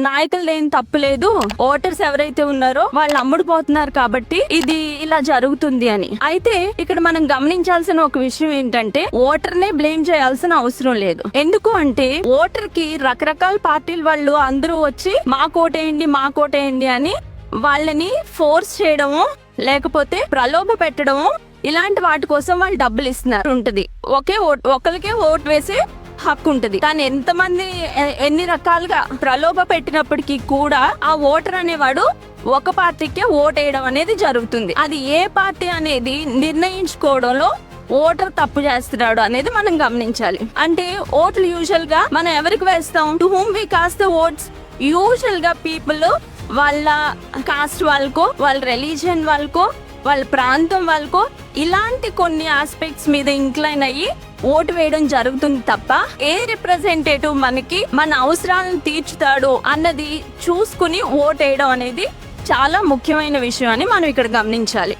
నాయకులు ఏం తప్పులేదు, ఓటర్స్ ఎవరైతే ఉన్నారో వాళ్ళు అమ్ముడుపోతున్నారు కాబట్టి ఇది ఇలా జరుగుతుంది అని. అయితే ఇక్కడ మనం గమనించాల్సిన ఒక విషయం ఏంటంటే ఓటర్ నే బ్లేమ్ చేయాల్సిన అవసరం లేదు. ఎందుకు అంటే ఓటర్ కి రకరకాల పార్టీల వాళ్ళు అందరూ వచ్చి మా కోటేయండి అని వాళ్ళని ఫోర్స్ చేయడము లేకపోతే ప్రలోభ పెట్టడము ఇలాంటి వాటి కోసం వాళ్ళు డబ్బులు ఇస్తున్నారు ఉంటది. ఒకరికే ఓటు వేసే హక్కు ఉంటది. కానీ ఎంతమంది ఎన్ని రకాలుగా ప్రలోభ పెట్టినప్పటికీ కూడా ఆ ఓటర్ అనేవాడు ఒక పార్టీకే ఓటేయడం అనేది జరుగుతుంది. అది ఏ పార్టీ అనేది నిర్ణయించుకోవడంలో ఓటర్ తప్పు చేస్తున్నాడు అనేది మనం గమనించాలి. అంటే ఓట్లు యూజువల్ గా మనం ఎవరికి వేస్తాం, to whom we cost the votes. Usual గా పీపుల్ వాళ్ళ కాస్ట్ వాళ్ళకో, వాళ్ళ రిలీజియన్ వాళ్ళకో, వాళ్ళ ప్రాంతం వాళ్ళకో ఇలాంటి కొన్ని ఆస్పెక్ట్స్ మీద ఇంక్లైన్ అయ్యి ఓటు వేయడం జరుగుతుంది తప్ప ఏ రిప్రజెంటేటివ్ మనకి మన అవసరాలను తీర్చుతాడు అన్నది చూసుకుని ఓటు వేయడం అనేది చాలా ముఖ్యమైన విషయం అని మనం ఇక్కడ గమనించాలి.